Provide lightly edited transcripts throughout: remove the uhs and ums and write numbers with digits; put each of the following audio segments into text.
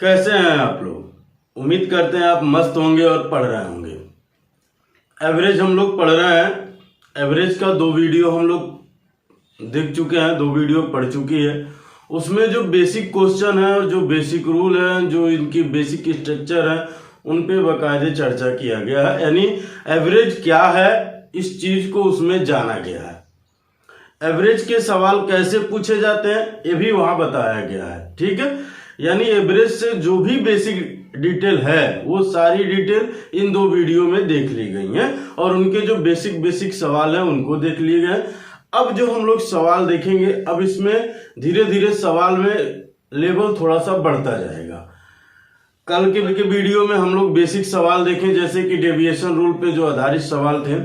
कैसे हैं आप लोग। उम्मीद करते हैं आप मस्त होंगे और पढ़ रहे होंगे। एवरेज हम लोग पढ़ रहे हैं। एवरेज का 2 वीडियो हम लोग देख चुके हैं, 2 वीडियो पढ़ चुकी है। उसमें जो बेसिक क्वेश्चन है और जो बेसिक रूल है, जो इनकी बेसिक स्ट्रक्चर है, उन पे बाकायदे चर्चा किया गया है। यानी एवरेज क्या है इस चीज को उसमें जाना गया है। एवरेज के सवाल कैसे पूछे जाते हैं ये भी वहां बताया गया है। ठीक है, यानी एवरेज से जो भी बेसिक डिटेल है वो सारी डिटेल इन 2 वीडियो में देख ली गई है और उनके जो बेसिक सवाल हैं उनको देख लिए गए। अब जो हम लोग सवाल देखेंगे, अब इसमें धीरे धीरे सवाल में लेवल थोड़ा सा बढ़ता जाएगा। कल के वीडियो में हम लोग बेसिक सवाल देखें, जैसे कि डेविएशन रूल पे जो आधारित सवाल थे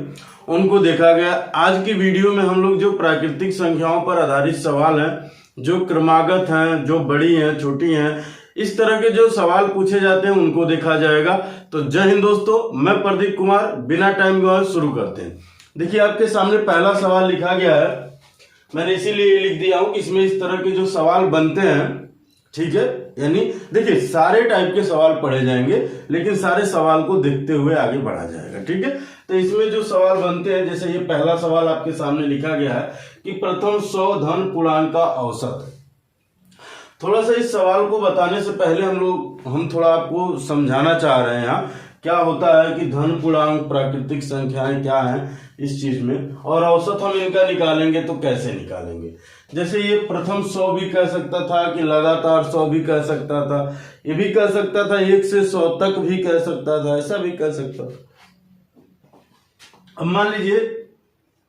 उनको देखा गया। आज की वीडियो में हम लोग जो प्राकृतिक संख्याओं पर आधारित सवाल हैं, जो क्रमागत हैं, जो बड़ी हैं, छोटी हैं, इस तरह के जो सवाल पूछे जाते हैं उनको देखा जाएगा। तो जय हिंद दोस्तों, मैं प्रदीप कुमार, बिना टाइम गवाए शुरू करते हैं। देखिए आपके सामने पहला सवाल लिखा गया है, मैंने इसीलिए लिख दिया हूं कि इसमें इस तरह के जो सवाल बनते हैं, ठीक है, यानी देखिए सारे टाइप के सवाल पढ़े जाएंगे लेकिन सारे सवाल को देखते हुए आगे बढ़ा जाएगा। ठीक है, तो इसमें जो सवाल बनते हैं, जैसे ये पहला सवाल आपके सामने लिखा गया है कि प्रथम 100 धन पूर्णांक का औसत। थोड़ा सा इस सवाल को बताने से पहले हम थोड़ा आपको समझाना चाह रहे हैं यहाँ क्या होता है कि धन पूर्णांक प्राकृतिक संख्याएं क्या हैं इस चीज में, और औसत हम इनका निकालेंगे तो कैसे निकालेंगे। जैसे ये प्रथम 100 भी कह सकता था कि लगातार 100 भी कह सकता था, ये भी कह सकता था 1 से 100 तक भी कह सकता था, ऐसा भी कह सकता था। अब मान लीजिए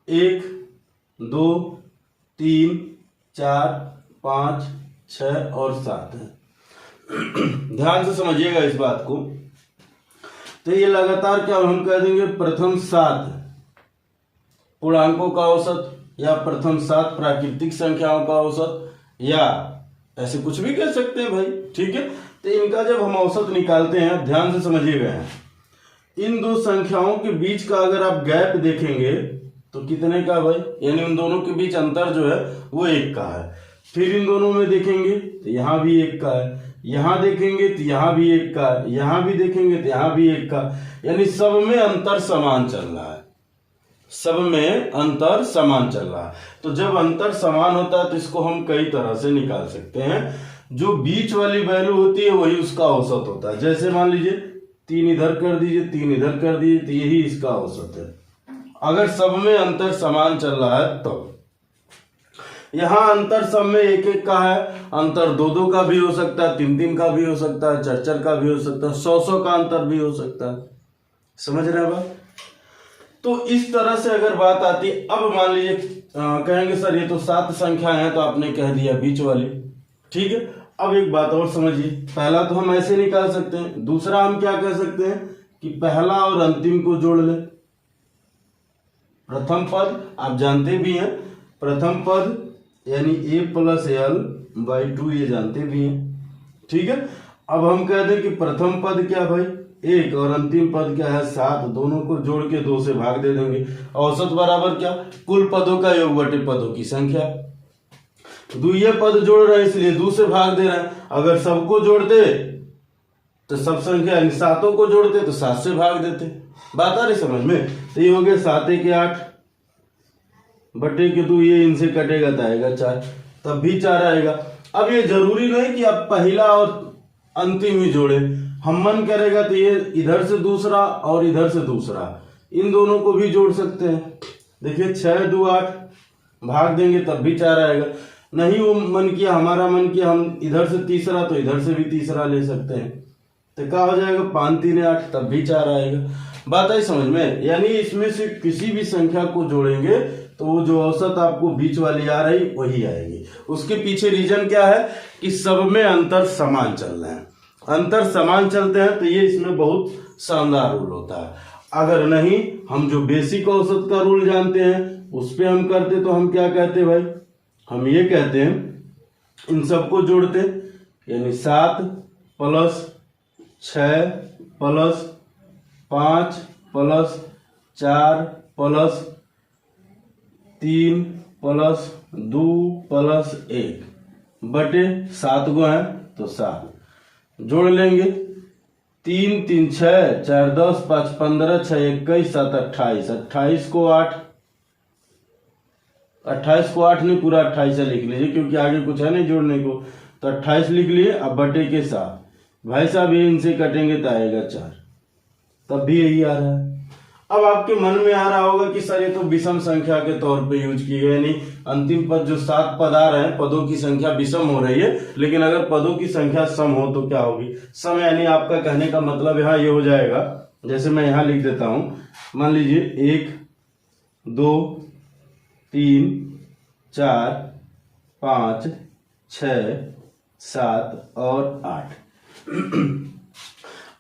1, 2, 3, 4, 5, 6 और 7 है। ध्यान से समझिएगा इस बात को। तो ये लगातार क्या हम कह देंगे, प्रथम 7 पूर्णांकों का औसत या प्रथम 7 प्राकृतिक संख्याओं का औसत, या ऐसे कुछ भी कह सकते हैं भाई। ठीक है, तो इनका जब हम औसत निकालते हैं, ध्यान से समझिएगा, इन 2 संख्याओं के बीच का अगर आप गैप देखेंगे तो कितने का भाई, यानी उन दोनों के बीच अंतर जो है वो 1 का है। फिर इन दोनों में देखेंगे तो यहाँ भी 1 का है, यहां देखेंगे तो यहां भी 1 का है, यहां भी देखेंगे तो यहां भी 1 का, यानी सब में अंतर समान चल रहा है, सब में अंतर समान चल रहा है। तो जब अंतर समान होता है तो इसको हम कई तरह से निकाल सकते हैं। जो बीच वाली वैल्यू होती है वही उसका औसत होता है। जैसे मान लीजिए 3 इधर कर दीजिए, 3 इधर कर दीजिए, तो यही इसका औसत है। अगर सब में अंतर समान चल रहा है तो यहां अंतर सब में 1-1 का है, अंतर 2-2 का भी हो सकता है, 3-3 का भी हो सकता है, 4-4 का भी हो सकता है, 100-100 का अंतर भी हो सकता है। समझ रहे हैं बात। तो इस तरह से अगर बात आती है, अब मान लीजिए कहेंगे सर ये तो 7 संख्या है, तो आपने कह दिया बीच वाली। ठीक है, अब एक बात और समझिए, पहला तो हम ऐसे निकाल सकते हैं, दूसरा हम क्या कह सकते हैं कि पहला और अंतिम को जोड़ ले। प्रथम पद आप जानते भी हैं, प्रथम पद यानी a + l/2, ये जानते भी हैं। ठीक है, अब हम कह दें कि प्रथम पद क्या भाई 1 और अंतिम पद क्या है 7, दोनों को जोड़ के 2 से भाग दे देंगे। औसत बराबर क्या, कुल पदों का योग बटे पदों की संख्या। द्वितीय पद जोड़ रहे हैं इसलिए 2 से भाग दे रहे हैं। अगर सबको जोड़ते तो सब संख्या यानी 7 को जोड़ते तो 7 से भाग देते। बात आ रही समझ में। तो ये हो गया 7 × 8 बटे के 2, ये इनसे कटेगा तो आएगा 4, तब भी 4 आएगा। अब ये जरूरी नहीं कि आप पहला और अंतिम ही जोड़े, हम मन करेगा तो ये इधर से दूसरा और इधर से दूसरा, इन दोनों को भी जोड़ सकते हैं। देखिए 6 × 2 = 8, भाग देंगे तब भी 4 आएगा। नहीं वो मन किया, हमारा मन किया हम इधर से तीसरा तो इधर से भी तीसरा ले सकते हैं, तो क्या हो जाएगा 5 × 3 = 8, तब भी 4 आएगा। बात आई समझ में। यानी इसमें से किसी भी संख्या को जोड़ेंगे तो वो जो औसत आपको बीच वाली आ रही वही आएगी। उसके पीछे रीजन क्या है कि सब में अंतर समान चल रहे हैं। अंतर समान चलते हैं तो ये इसमें बहुत शानदार रूल होता है। अगर नहीं, हम जो बेसिक औसत का रूल जानते हैं उस पे हम करते तो हम क्या कहते भाई, हम ये कहते हैं इन सबको जोड़ते, यानी 7 + 6 + 5 + 4 + 3 + 2 + 1 बटे 7 गो है तो 7, जोड़ लेंगे। 3 3 6, 4 10, 5 15, 6 21, 7 28, 28 को 8, 28 को 8 नहीं, पूरा 28 लिख लीजिए क्योंकि आगे कुछ है नहीं जोड़ने को। तो 28 लिख लिए। अब बटे के 7, भाई साहब ये इनसे कटेंगे तो आएगा 4, तब भी यही आ रहा है। अब आपके मन में आ रहा होगा कि सर ये तो विषम संख्या के तौर पे यूज की गई, यानी अंतिम पद जो 7 पद आ रहे हैं, पदों की संख्या विषम हो रही है, लेकिन अगर पदों की संख्या सम हो तो क्या होगी? सम यानी आपका कहने का मतलब यहाँ ये हो जाएगा, जैसे मैं यहाँ लिख देता हूं, मान लीजिए 1 2 3 4 5 6 7 और 8।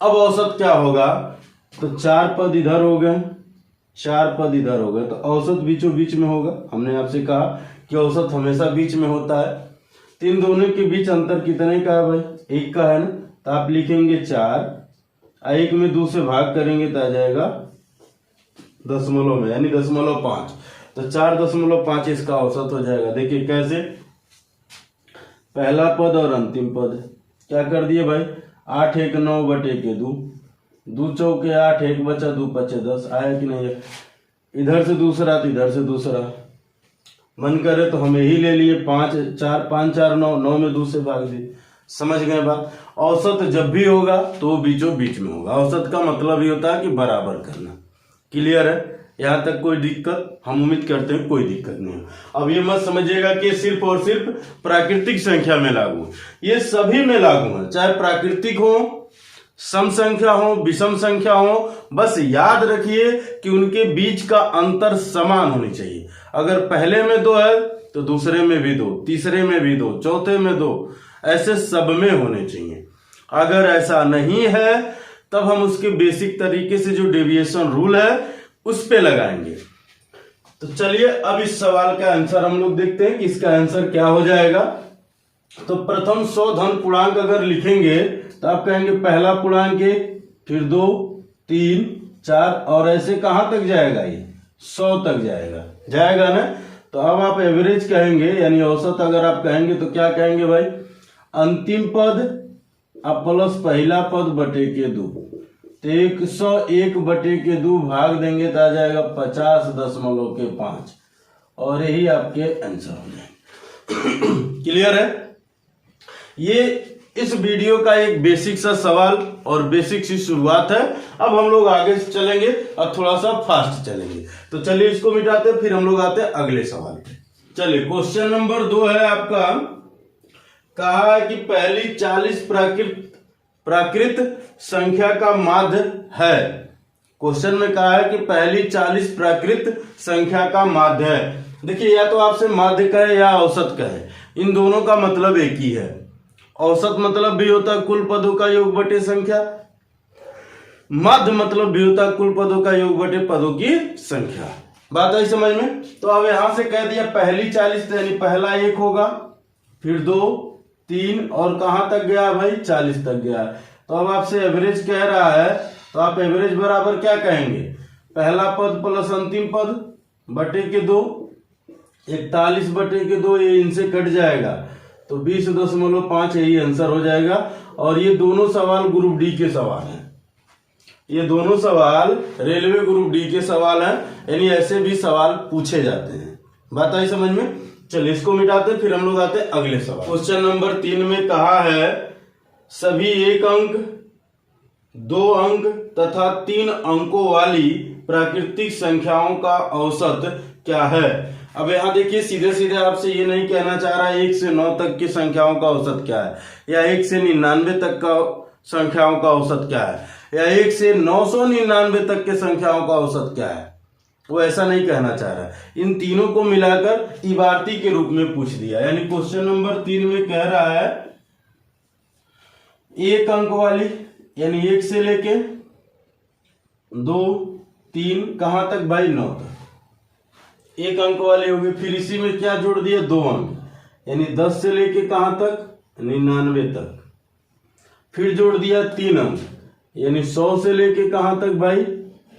अब औसत क्या होगा? तो 4 पद इधर हो गए, 4 पद इधर हो गए, तो औसत बीचों बीच में होगा। हमने आपसे कहा कि औसत हमेशा बीच में होता है। तो इन दोनों के बीच अंतर कितने का है भाई? 1 का है ना, तो आप लिखेंगे 4, 1 में 2 से भाग करेंगे तो आ जाएगा दशमलव में, यानी 0.5। तो 4.5 इसका औसत हो जाएगा। देखिए कैसे, पहला पद और अंतिम पद क्या कर दिए भाई? 8 1 9 बटे के 2, 2 चौके 8, 1 बचा 2 पचे 10, आया कि नहीं? इधर से दूसरा तो इधर से दूसरा, मन करे तो हम यही ले लिए 5 4 5 4 9, 9 में 2 से भाग दिए। समझ गए बात? औसत जब भी होगा तो बीचों बीच में होगा। औसत का मतलब ये होता है कि बराबर करना। क्लियर है? यहाँ तक कोई दिक्कत? हम उम्मीद करते हैं कोई दिक्कत नहीं है। अब ये मत समझिएगा कि सिर्फ और सिर्फ प्राकृतिक संख्या में लागू है, ये सभी में लागू है, चाहे प्राकृतिक हो, सम संख्या हो, विषम संख्या हो। बस याद रखिए कि उनके बीच का अंतर समान होनी चाहिए। अगर पहले में 2 है तो दूसरे में भी 2, तीसरे में भी 2, चौथे में 2, ऐसे सब में होने चाहिए। अगर ऐसा नहीं है तब हम उसके बेसिक तरीके से जो डेविएशन रूल है उस पे लगाएंगे। तो चलिए अब इस सवाल का आंसर हम लोग देखते हैं कि इसका आंसर क्या हो जाएगा। तो प्रथम 100 धन पूर्णांक अगर लिखेंगे तो आप कहेंगे पहला पूर्णांक 1, फिर 2 3 4 और ऐसे कहां तक जाएगा? ये 100 तक जाएगा ना। तो अब आप एवरेज कहेंगे, यानी औसत अगर आप कहेंगे तो क्या कहेंगे भाई? अंतिम पद अब प्लस पहला पद बटे के 2, तो 101 बटे के 2 भाग देंगे तो आ जाएगा 50.5 और यही आपके आंसर हो जाएंगे। क्लियर है? ये इस वीडियो का एक बेसिक सा सवाल और बेसिक सी शुरुआत है। अब हम लोग आगे चलेंगे और थोड़ा सा फास्ट चलेंगे। तो चलिए इसको मिटाते, फिर हम लोग आते हैं अगले सवाल पे। चलिए क्वेश्चन नंबर 2 है आपका। कहा है कि पहली 40 प्राकृत संख्या का माध्य है। क्वेश्चन में कहा है कि पहली 40 प्राकृत संख्या का माध्य है। देखिए, या तो आपसे माध्य कहे या औसत कहे, इन दोनों का मतलब एक ही है। औसत मतलब भी होता है कुल पदों का योग बटे संख्या, माध्य मतलब भी होता है कुल पदों का योग बटे पदों की संख्या। बात आई समझ में? तो अब यहां से कह दिया पहली 40, यानी पहला 1 होगा, फिर 2 3 और कहां तक गया भाई? 40 तक गया। तो अब आपसे एवरेज कह रहा है, तो आप एवरेज बराबर क्या कहेंगे? पहला पद प्लस अंतिम पद बटे के 2, 41 बटे के 2, ये इनसे कट जाएगा तो 20.5 यही आंसर हो जाएगा। और ये दोनों सवाल ग्रुप डी के सवाल हैं, ये दोनों सवाल रेलवे ग्रुप डी के सवाल हैं, यानी ऐसे भी सवाल पूछे जाते हैं। बात आई समझ में? चलिए इसको मिटाते, फिर हम लोग आते हैं अगले सवाल। क्वेश्चन नंबर 3 में कहा है सभी 1 अंक 2 अंक तथा 3 अंकों वाली प्राकृतिक संख्याओं का औसत क्या है। अब यहाँ देखिए, सीधे सीधे आपसे ये नहीं कहना चाह रहा है 1 से 9 तक की संख्याओं का औसत क्या है, या 1 से 99 तक का संख्याओं का औसत क्या है, या 1 से 999 तक के संख्याओं का औसत क्या है। वो ऐसा नहीं कहना चाह रहा है। इन तीनों को मिलाकर इबारती के रूप में पूछ दिया। यानी क्वेश्चन नंबर 3 में कह रहा है 1 अंक वाली, यानी 1 से लेके 2 3 कहां तक भाई? 9 तक 1 अंक वाली होगी। फिर इसी में क्या जोड़ दिया? 2 अंक, यानी 10 से लेके कहां तक? 99 तक। फिर जोड़ दिया 3 अंक, यानी 100 से लेके कहां तक भाई?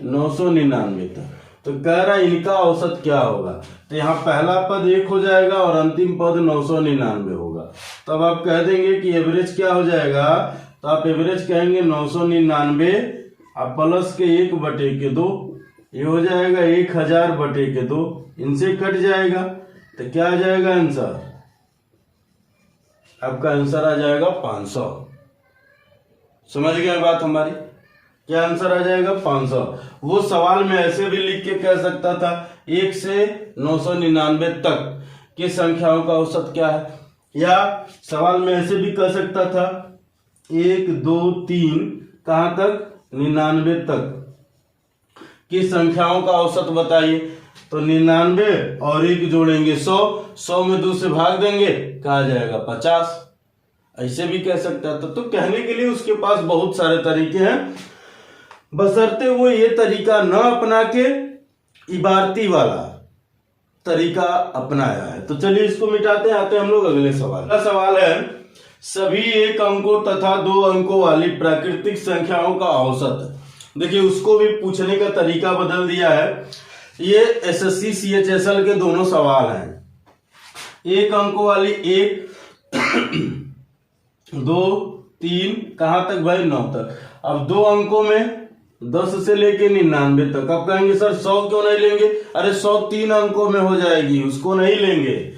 999 तक। तो कह रहा है इनका औसत क्या होगा। तो यहाँ पहला पद 1 हो जाएगा और अंतिम पद 999 होगा। तब आप कह देंगे कि एवरेज क्या हो जाएगा? तो आप एवरेज कहेंगे 999 अब प्लस के 1/2, ये हो जाएगा 1000/2, इनसे कट जाएगा तो क्या आ जाएगा आंसर? आपका आंसर आ जाएगा 500। समझ गए बात हमारी? क्या आंसर आ जाएगा? 500। वो सवाल में ऐसे भी लिख के कह सकता था 1 से 999 तक की संख्याओं का औसत क्या है, या सवाल में ऐसे भी कह सकता था 1 2 3 कहां तक? 99 तक की संख्याओं का औसत बताइए। तो 99 और 1 जोड़ेंगे 100, 100 में 2 से भाग देंगे, कहा जाएगा 50। ऐसे भी कह सकता था। तो कहने के लिए उसके पास बहुत सारे तरीके हैं, बशर्ते वो ये तरीका न अपना के इबारती वाला तरीका अपनाया है। तो चलिए इसको मिटाते हैं, आते हैं हम लोग अगले सवाल। अगला सवाल है सभी 1 अंकों तथा 2 अंकों वाली प्राकृतिक संख्याओं का औसत। देखिए उसको भी पूछने का तरीका बदल दिया है। ये एसएससी सीएचएसएल के दोनों सवाल हैं। 1 अंकों वाली 1 2 3 कहां तक भाई? 9 तक। अब 2 अंकों में 10 से लेके 99 तक। अब कहेंगे सर 100 क्यों नहीं लेंगे? अरे 100 3 अंकों में हो जाएगी, उसको नहीं लेंगे।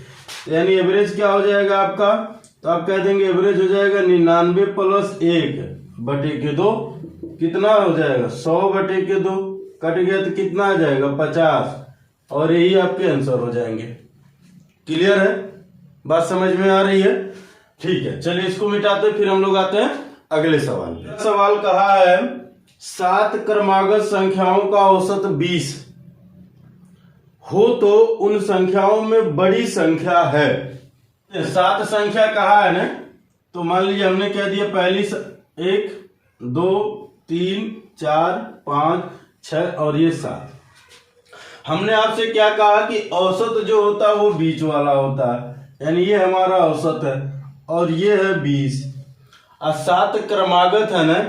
यानी एवरेज क्या हो जाएगा आपका? तो आप कह देंगे एवरेज हो जाएगा 99 प्लस 1/2, कितना हो जाएगा? 100/2, कट गया तो कितना आ जाएगा? 50। और यही आपके आंसर हो जाएंगे। क्लियर है? बात समझ में आ रही है? ठीक है, चलिए इसको मिटाते फिर हम लोग आते हैं अगले सवाल पे। सवाल कहा है 7 क्रमागत संख्याओं का औसत 20 हो तो उन संख्याओं में बड़ी संख्या है। 7 संख्या कहा है ना, तो मान लीजिए हमने कह दिया पहली 1 2 3 4 5 6 और ये 7। हमने आपसे क्या कहा कि औसत जो होता है वो बीच वाला होता है, यानी ये हमारा औसत है और ये है 20। और 7 क्रमागत है ना।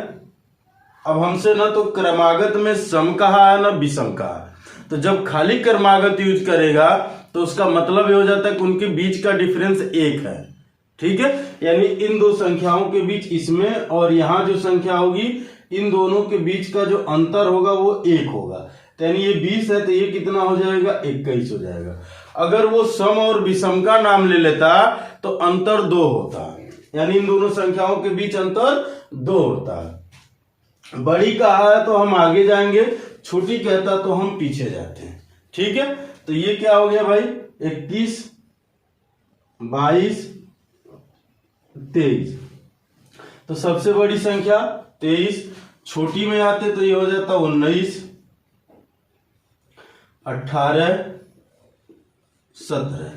अब हमसे ना तो क्रमागत में सम कहा है ना विषम कहा है, तो जब खाली क्रमागत यूज करेगा तो उसका मतलब ये हो जाता है कि उनके बीच का डिफरेंस 1 है। ठीक है, यानी इन दो संख्याओं के बीच इसमें और यहां जो संख्या होगी इन दोनों के बीच का जो अंतर होगा वो 1 होगा। यानी ये 20 है तो ये कितना हो जाएगा? 21 हो जाएगा। अगर वो सम और विषम का नाम ले लेता तो अंतर 2 होता, यानी इन दोनों संख्याओं के बीच अंतर 2 होता है। बड़ी कहा है तो हम आगे जाएंगे, छोटी कहता तो हम पीछे जाते हैं। ठीक है, तो ये क्या हो गया भाई? 21 22 23। तो सबसे बड़ी संख्या 23, छोटी में आते तो ये हो जाता 19 18 17।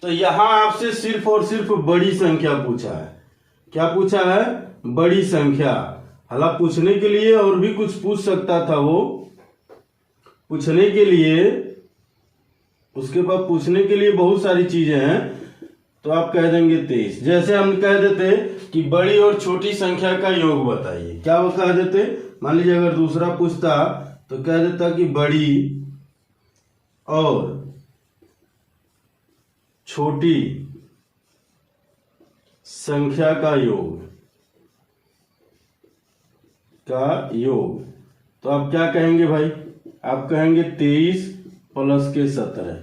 तो यहां आपसे सिर्फ और सिर्फ बड़ी संख्या पूछा है। क्या पूछा है? बड़ी संख्या। हालांकि पूछने के लिए और भी कुछ पूछ सकता था वो, पूछने के लिए उसके पास पूछने के लिए बहुत सारी चीजें हैं। तो आप कह देंगे 23। जैसे हम कह देते कि बड़ी और छोटी संख्या का योग बताइए, क्या वो कह देते? मान लीजिए अगर दूसरा पूछता तो कह देता कि बड़ी और छोटी संख्या का योग तो आप क्या कहेंगे भाई? आप कहेंगे 23 प्लस के 17,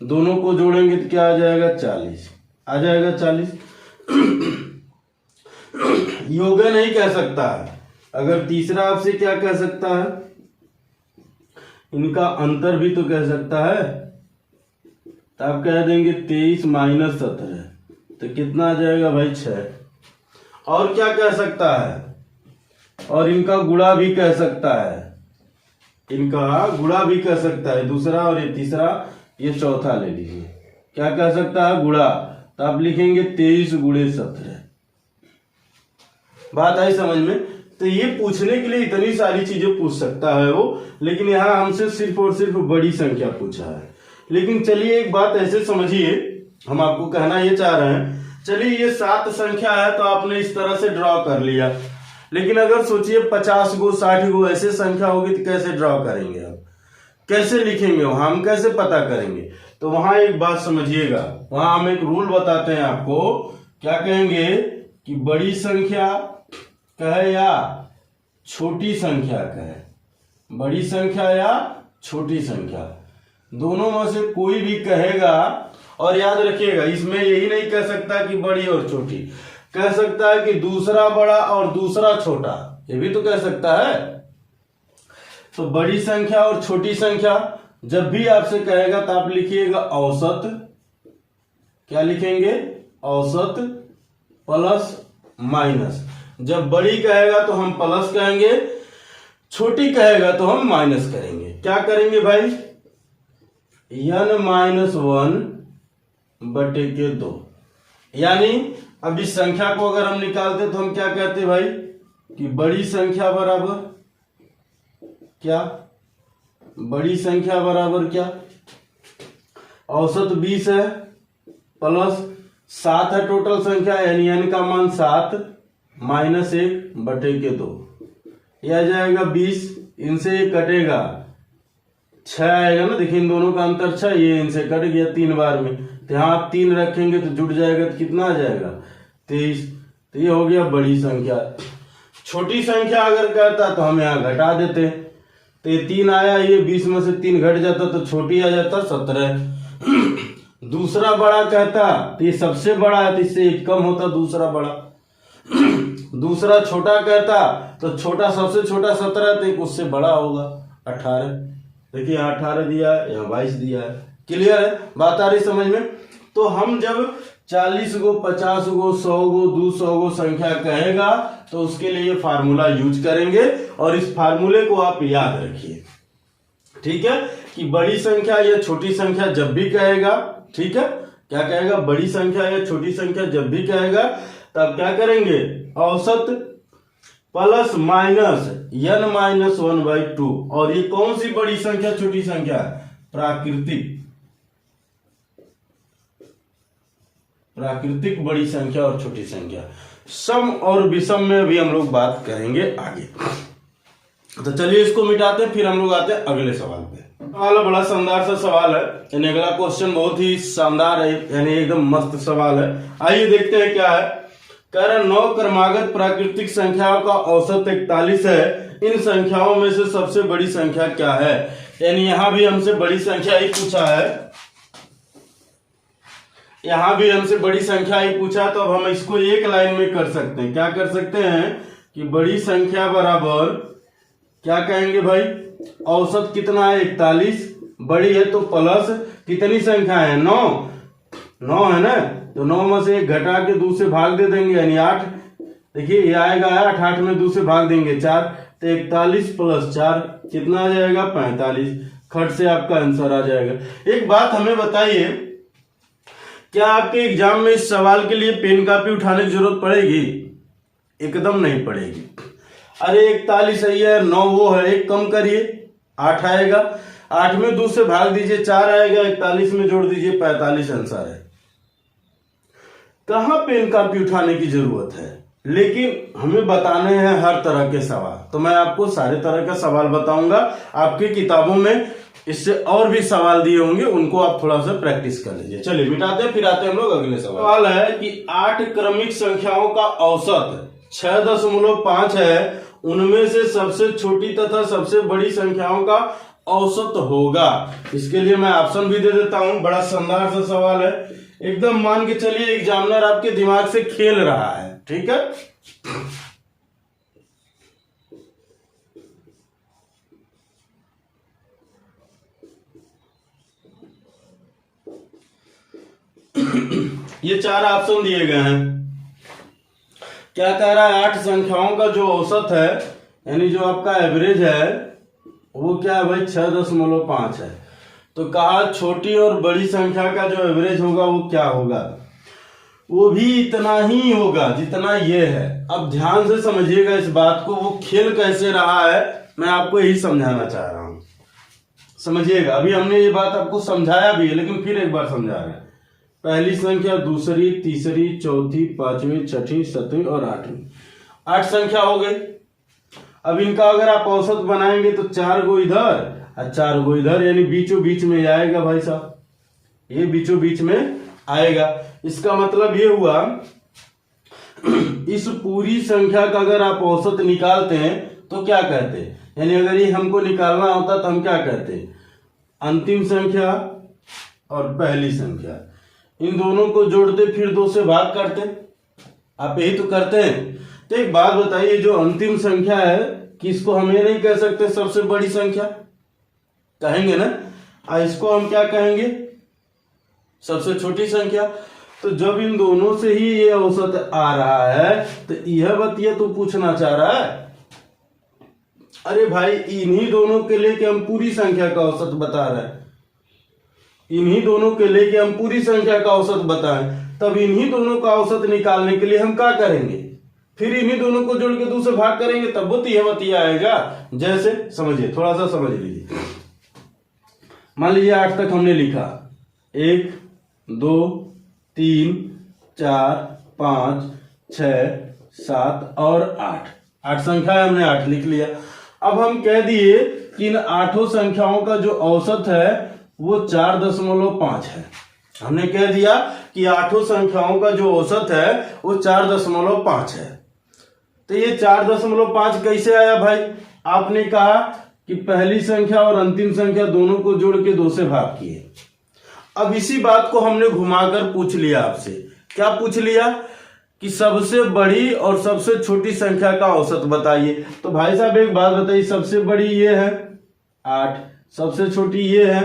दोनों को जोड़ेंगे तो क्या आ जाएगा? 40 आ जाएगा। 40 योग नहीं कह सकता है। अगर तीसरा आपसे क्या कह सकता है? इनका अंतर भी तो कह सकता है। तो आप कह देंगे 23 माइनस 17, तो कितना आ जाएगा भाई? 6। और क्या कह सकता है? और इनका गुणा भी कह सकता है, इनका गुणा भी कह सकता है। दूसरा और ये तीसरा, ये चौथा ले लीजिए, क्या कह सकता है? गुणा। तो आप लिखेंगे 23 गुणे 17। बात आई समझ में? तो ये पूछने के लिए इतनी सारी चीजें पूछ सकता है वो, लेकिन यहाँ हमसे सिर्फ और सिर्फ बड़ी संख्या पूछा है। लेकिन चलिए एक बात ऐसे समझिए, हम आपको कहना ये चाह रहे हैं, चलिए ये 7 संख्या है तो आपने इस तरह से ड्रॉ कर लिया, लेकिन अगर सोचिए 50 गो 60 गो ऐसे संख्या होगी तो कैसे ड्रॉ करेंगे? आप कैसे लिखेंगे? वहां हम कैसे पता करेंगे? तो वहां एक बात समझिएगा, वहां हम एक रूल बताते हैं आपको। क्या कहेंगे कि बड़ी संख्या कहे या छोटी संख्या कहे, बड़ी संख्या या छोटी संख्या, दोनों में से कोई भी कहेगा। और याद रखिएगा, इसमें यही नहीं कह सकता कि बड़ी और छोटी, कह सकता है कि दूसरा बड़ा और दूसरा छोटा, ये भी तो कह सकता है। तो बड़ी संख्या और छोटी संख्या जब भी आपसे कहेगा तो आप लिखिएगा औसत, क्या लिखेंगे, औसत प्लस माइनस। जब बड़ी कहेगा तो हम प्लस कहेंगे, छोटी कहेगा तो हम माइनस करेंगे। क्या करेंगे भाई, n-1/2। यानी अब इस संख्या को अगर हम निकालते तो हम क्या कहते भाई कि बड़ी संख्या बराबर क्या, बड़ी संख्या बराबर क्या, औसत 20 है प्लस 7 है टोटल संख्या, यानी n का मान 7 माइनस 1/2। यह आ जाएगा 20, इनसे ये कटेगा 6 आएगा ना, देखिए इन दोनों का अंतर 6, ये इनसे कट गया 3 बार में, तो यहाँ आप 3 रखेंगे तो जुड़ जाएगा, तो कितना आ जाएगा 23। तो ये हो गया बड़ी संख्या। छोटी संख्या अगर कहता तो हम यहाँ घटा देते, तो ये 3 आया, ये 20 में से 3 घट जाता तो छोटी आ जाता 17। दूसरा बड़ा कहता तो ये सबसे बड़ा है तो इससे 1 कम होता दूसरा बड़ा। दूसरा छोटा कहता तो छोटा सबसे छोटा 17 तो एक उससे बड़ा होगा 18। देखिए यहाँ 18 दिया है, यहाँ 22 दिया है। क्लियर है, बात आ रही समझ में। तो हम जब 40 गो 50 गो 100 गो 200 गो संख्या कहेगा तो उसके लिए फार्मूला यूज करेंगे, और इस फार्मूले को आप याद रखिए, ठीक है, कि बड़ी संख्या या छोटी संख्या जब भी कहेगा, ठीक है, क्या कहेगा, बड़ी संख्या या छोटी संख्या जब भी कहेगा तब क्या करेंगे, औसत प्लस माइनस n-1/2। और ये कौन सी बड़ी संख्या छोटी संख्या, प्राकृतिक बड़ी संख्या और छोटी संख्या। सम और विषम में भी हम लोग बात करेंगे आगे। तो चलिए इसको मिटाते हैं, फिर हम लोग आते हैं अगले सवाल पे। सवाल बड़ा शानदार सा सवाल है, यानी अगला क्वेश्चन बहुत ही शानदार है, यानी एकदम मस्त सवाल है। आइए देखते हैं क्या है। कह रहा 9 क्रमागत प्राकृतिक संख्याओं का औसत 41 है, इन संख्याओं में से सबसे बड़ी संख्या क्या है। यानी यहां भी हमसे बड़ी संख्या ही पूछा है, यहां भी हमसे बड़ी संख्या ही पूछा, तो अब हम इसको एक लाइन में कर सकते हैं। क्या कर सकते हैं कि बड़ी संख्या बराबर क्या कहेंगे भाई, औसत कितना है 41, बड़ी है तो प्लस कितनी संख्या है 9 है ना, तो 9 में से 1 घटा के 2 से भाग दे देंगे, यानी 8। देखिए ये आएगा 8, 8 में 2 से भाग देंगे 4, तो 41 प्लस 4 कितना आ जाएगा 45। खट से आपका आंसर आ जाएगा। एक बात हमें बताइए, क्या आपके एग्जाम में इस सवाल के लिए पेन कापी उठाने की जरूरत पड़ेगी? एकदम नहीं पड़ेगी। अरे 41 सही है, 9 वो है, 1 कम करिए 8 आएगा, 8 में 2 से भाग दीजिए 4 आएगा, 41 में जोड़ दीजिए 45 आंसर है। कहां पेन कापी उठाने की जरूरत है, लेकिन हमें बताने हैं हर तरह के सवाल। तो मैं आपको सारे तरह का सवाल बताऊंगा, आपकी किताबों में इससे और भी सवाल दिए होंगे, उनको आप थोड़ा सा प्रैक्टिस कर लीजिए। चलिए मिटाते हैं, फिर आते हैं हम लोग अगले सवाल है कि 8 क्रमिक संख्याओं का औसत 6.5 है, उनमें से सबसे छोटी तथा सबसे बड़ी संख्याओं का औसत होगा। इसके लिए मैं ऑप्शन भी दे देता हूं। बड़ा शानदार सा सवाल है, एकदम मान के चलिए एग्जामिनर आपके दिमाग से खेल रहा है, ठीक है। ये 4 ऑप्शन दिए गए हैं। क्या कह रहा है, 8 संख्याओं का जो औसत है, यानी जो आपका एवरेज है, वो क्या है भाई 6.5 है। तो कहा छोटी और बड़ी संख्या का जो एवरेज होगा वो क्या होगा, वो भी इतना ही होगा जितना ये है। अब ध्यान से समझिएगा इस बात को, वो खेल कैसे रहा है मैं आपको यही समझाना चाह रहा हूं, समझिएगा। अभी हमने ये बात आपको समझाया भी है, लेकिन फिर एक बार समझा रहे हैं। पहली संख्या, दूसरी, तीसरी, चौथी, 5वीं, 6वीं, 7वीं और 8वीं, 8 संख्या हो गई। अब इनका अगर आप औसत बनाएंगे तो 4 गो इधर और 4 गो इधर, यानी बीचों बीच में आएगा भाई साहब, ये बीचों बीच में आएगा। इसका मतलब ये हुआ इस पूरी संख्या का अगर आप औसत निकालते हैं तो क्या कहते हैं, यानी अगर ये हमको निकालना होता तो हम क्या कहते हैं, अंतिम संख्या और पहली संख्या इन दोनों को जोड़ते फिर 2 से भाग करते, आप यही तो करते हैं। तो एक बात बताइए, जो अंतिम संख्या है कि इसको हम ये नहीं कह सकते सबसे बड़ी संख्या, कहेंगे ना, इसको हम क्या कहेंगे, सबसे छोटी संख्या। तो जब इन दोनों से ही ये औसत आ रहा है तो यह बतिया तो पूछना चाह रहा है, अरे भाई इन्हीं दोनों के लेके हम पूरी संख्या का औसत बता रहे हैं, इन्हीं दोनों के लेके हम पूरी संख्या का औसत बताएं, तब इन्हीं दोनों का औसत निकालने के लिए हम क्या करेंगे, फिर इन्हीं दोनों को जोड़ के 2 से भाग करेंगे, तब वो यह बतिया आएगा। जैसे समझिए, थोड़ा सा समझ लीजिए, मान लीजिए 8 तक हमने लिखा, 1 2 3 4 5 6 7 और 8 संख्या हमने 8 लिख लिया। अब हम कह दिए कि इन 8 संख्याओं का जो औसत है वो 4.5 है। हमने कह दिया कि 8 संख्याओं का जो औसत है वो 4.5 है। तो ये 4.5 कैसे आया भाई, आपने कहा कि पहली संख्या और अंतिम संख्या दोनों को जोड़ के 2 से भाग किए। अब इसी बात को हमने घुमाकर पूछ लिया आपसे, क्या पूछ लिया कि सबसे बड़ी और सबसे छोटी संख्या का औसत बताइए। तो भाई साहब एक बात बताइए, सबसे बड़ी ये है 8, सबसे छोटी ये है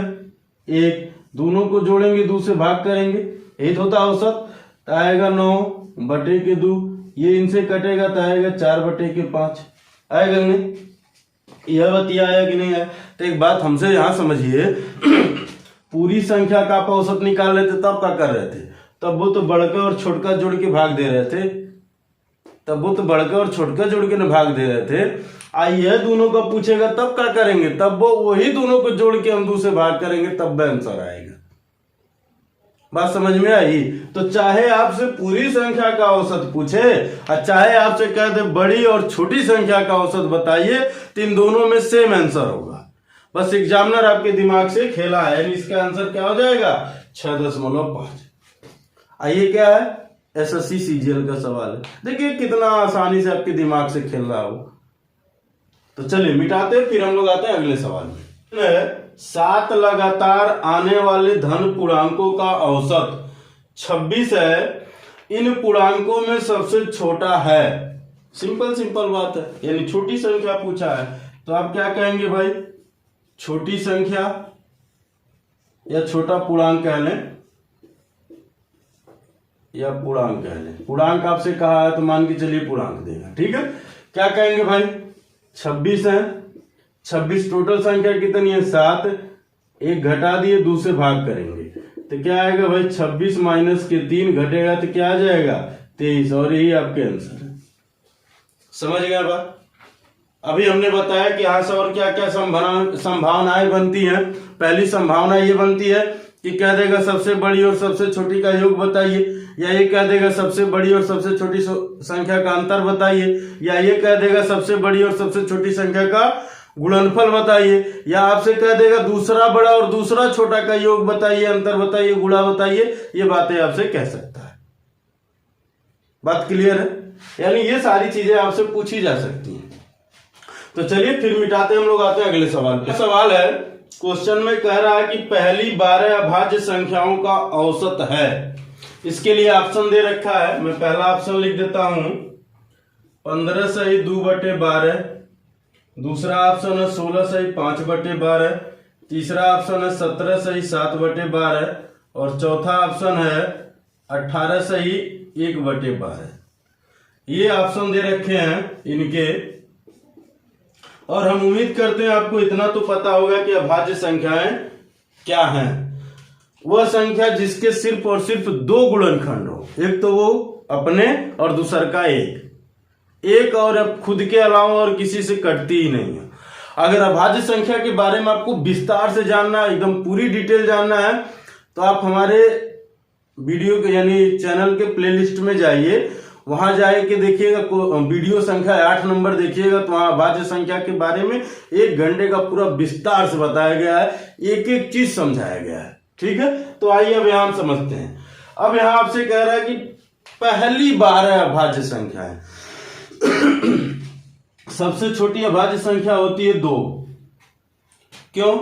1, दोनों को जोड़ेंगे 2 से भाग करेंगे, यही तो होता औसत। तो आएगा 9/2, ये इनसे कटेगा तो आएगा 4/5, आएगा नहीं, यह बतिया आया कि नहीं आया। तो एक बात हमसे यहां समझिए, पूरी संख्या का आप औसत निकाल रहे थे तब क्या कर रहे थे, तब वो तो बड़का और छोटका जोड़ के भाग दे रहे थे, तब वो तो बड़का और छोटका जोड़ के ना भाग दे रहे थे। आइए दोनों का पूछेगा तब क्या करेंगे, तब वो वही दोनों को जोड़ के हम 2 से भाग करेंगे, तब आंसर आएगा। बात समझ में आई। तो चाहे आपसे पूरी संख्या का औसत पूछे और चाहे आपसे कह दे बड़ी और छोटी संख्या का औसत बताइए, तो इन दोनों में सेम आंसर होगा। बस एग्जामिनर आपके दिमाग से खेला है, इसका आंसर क्या हो जाएगा 6.5। आइए क्या है, एसएससी सीजीएल का सवाल है, देखिए कितना आसानी से आपके दिमाग से खेल रहा हो। तो चलिए मिटाते, फिर हम लोग आते हैं अगले सवाल में। 7 लगातार आने वाले धन पूर्णांकों का औसत 26 है, इन पूर्णांकों में सबसे छोटा है। सिंपल बात है, यानी छोटी संख्या पूछा है, तो आप क्या कहेंगे भाई, छोटी संख्या या छोटा पूर्णांक कह लें या पूर्णांक कह लें। पूर्णांक आपसे कहा है तो मान के चलिए पूर्णांक देगा, ठीक है। क्या कहेंगे भाई, 26 है, 26 टोटल संख्या कितनी है 7, 1 घटा दिए 2 से भाग करेंगे तो क्या आएगा भाई, 26 माइनस के 3 घटेगा तो क्या आ जाएगा 23, और यही आपके आंसर है। समझ गया बात। अभी हमने बताया कि यहां से और क्या क्या संभावनाएं बनती हैं। पहली संभावना ये बनती है कि कह देगा सबसे बड़ी और सबसे छोटी का योग बताइए, या ये कह देगा सबसे बड़ी और सबसे छोटी संख्या का अंतर बताइए, या ये कह देगा सबसे बड़ी और सबसे छोटी संख्या का गुणनफल बताइए, या आपसे कह देगा दूसरा बड़ा और दूसरा छोटा का योग बताइए, अंतर बताइए, गुणा बताइए। ये बातें आपसे कह सकता है। बात क्लियर है, यानी ये सारी चीजें आपसे पूछी जा सकती हैं। तो चलिए फिर मिटाते हम लोग आते हैं अगले सवाल पे। सवाल है, क्वेश्चन में कह रहा है कि पहली 12 अभाज्य संख्याओं का औसत है। इसके लिए ऑप्शन दे रखा है, मैं पहला ऑप्शन लिख देता हूं 15 सही 2/12, दूसरा ऑप्शन है 16 सही 5/12, तीसरा ऑप्शन है 17 सही 7/12 और चौथा ऑप्शन है 18 सही 1/12। ये ऑप्शन दे रखे हैं इनके, और हम उम्मीद करते हैं आपको इतना तो पता होगा कि अभाज्य संख्याएं क्या हैं। वह संख्या जिसके सिर्फ और सिर्फ 2 गुणनखंड हो, एक तो वो अपने और दूसरा का एक और अब खुद के अलावा और किसी से कटती ही नहीं है। अगर अभाज्य संख्या के बारे में आपको विस्तार से जानना है, एकदम पूरी डिटेल जानना है, तो आप हमारे वीडियो के यानी चैनल के प्लेलिस्ट में जाइए, वहां जाके देखिएगा वीडियो संख्या 8 नंबर देखिएगा, तो वहां अभाज्य संख्या के बारे में 1 घंटे का पूरा विस्तार से बताया गया है, एक एक चीज समझाया गया है। ठीक है, तो आइए अब यहां हम समझते हैं। अब यहां आपसे कह रहा है कि पहली 12 अभाज्य संख्या है। सबसे छोटी अभाज्य संख्या होती है 2। क्यों?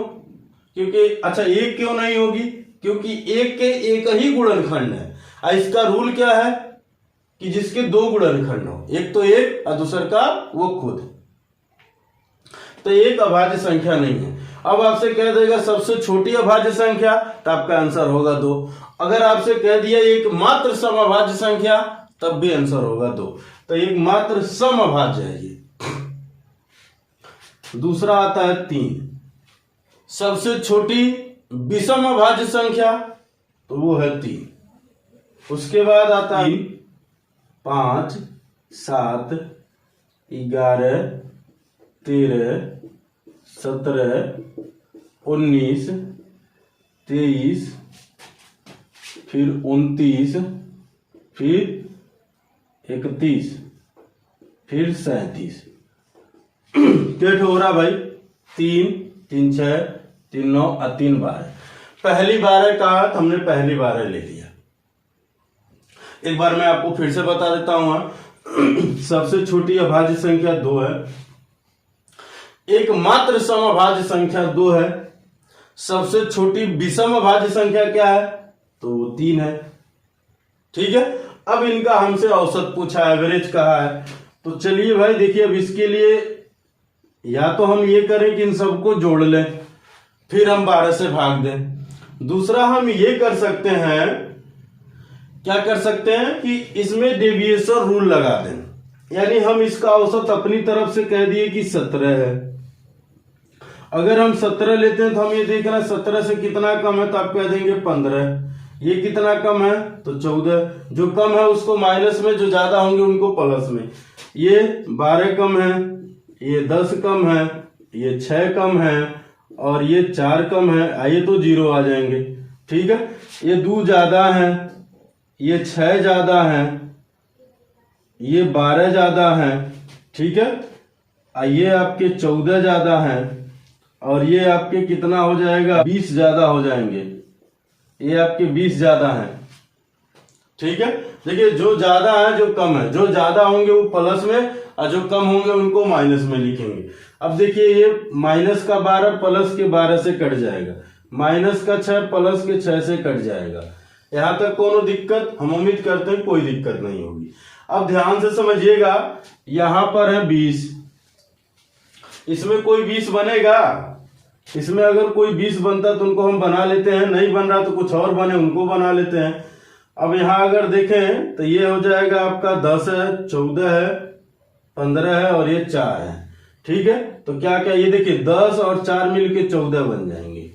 क्योंकि अच्छा 1 क्यों नहीं होगी? क्योंकि 1 के एक ही गुणनखंड है। और इसका रूल क्या है कि जिसके 2 गुणनखंड हो, एक तो 1 और दूसर का वो खुद, तो एक अभाज्य संख्या नहीं है। अब आपसे कह देगा सबसे छोटी अभाज्य संख्या, तो आपका आंसर होगा 2। अगर आपसे कह दिया एक मात्र समअभाज्य संख्या, तब भी आंसर होगा 2। तो एक मात्र समअभाज्य है ये। दूसरा आता है 3। सबसे छोटी विषम अभाज्य संख्या, तो वो है 3। उसके बाद आता है 5, 7, 11, 13, 17, 19, 23, फिर 29, फिर 31, फिर 37। क्या हो रहा भाई? 3, 3, 6, 3, 9 और 3, 12। पहली 12 का हमने पहली 12 ले लिया। एक बार मैं आपको फिर से बता देता हूं। सबसे छोटी अभाज्य संख्या 2 है। एक मात्र समअभाज्य संख्या 2 है। सबसे छोटी विषम अभाज्य संख्या क्या है? तो वो 3 है। ठीक है। अब इनका हमसे औसत पूछा, एवरेज कहा है। तो चलिए भाई देखिए, अब इसके लिए या तो हम ये करें कि इन सबको जोड़ लें, फिर हम 12 से भाग दें। दूसरा हम ये कर सकते हैं, क्या कर सकते हैं कि इसमें डेविएशन रूल लगा दें। यानी हम इसका औसत अपनी तरफ से कह दिए कि 17 है। अगर हम 17 लेते हैं तो हम ये देख रहे हैं 17 से कितना कम है, तो आप कह देंगे 15। ये कितना कम है? तो 14। जो कम है उसको माइनस में, जो ज्यादा होंगे उनको प्लस में। ये 12 कम है, ये 10 कम है, ये 6 कम है और ये 4 कम है। आइए तो 0 आ जाएंगे। ठीक है। ये 2 ज्यादा है, ये 6 ज्यादा है, ये 12 ज्यादा है। ठीक है। ये आपके 14 ज्यादा है और ये आपके कितना हो जाएगा? 20 ज्यादा हो जाएंगे। ये आपके 20 ज्यादा है। ठीक है। देखिए, जो ज्यादा है जो कम है, जो ज्यादा होंगे वो प्लस में और जो कम होंगे उनको माइनस में लिखेंगे। अब देखिए, ये माइनस का 12 प्लस के 12 से कट जाएगा, माइनस का 6 प्लस के 6 से कट जाएगा। यहां तक कोनो दिक्कत? हम उम्मीद करते हैं कोई दिक्कत नहीं होगी। अब ध्यान से समझिएगा, यहां पर है 20, इसमें कोई 20 बनेगा? इसमें अगर कोई 20 बनता तो उनको हम बना लेते हैं, नहीं बन रहा तो कुछ और बने उनको बना लेते हैं। अब यहां अगर देखें तो ये हो जाएगा आपका 10 है, 14 है, 15 है और ये 4 है। ठीक है। तो क्या क्या, ये देखिए 10 और 4 मिलके 14 बन जाएंगे।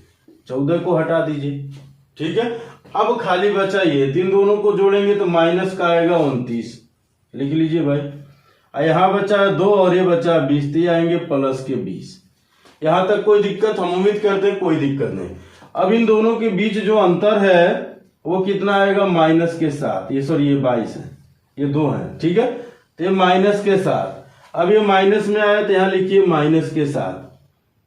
14 को हटा दीजिए। ठीक है। अब खाली बचा ये, इन दोनों को जोड़ेंगे तो माइनस का आएगा 29। लिख लीजिए भाई। यहां बचा 2 और ये बचा 20, तो ये आएंगे प्लस के 20। यहां तक कोई दिक्कत? हम उम्मीद करते हैं कोई दिक्कत नहीं। अब इन दोनों के बीच जो अंतर है वो कितना आएगा? माइनस के 7। ये सॉरी, ये 22 है, ये 2 है। ठीक है। तो ये माइनस के 7। अब ये माइनस में आया तो यहां लिखिए माइनस के 7।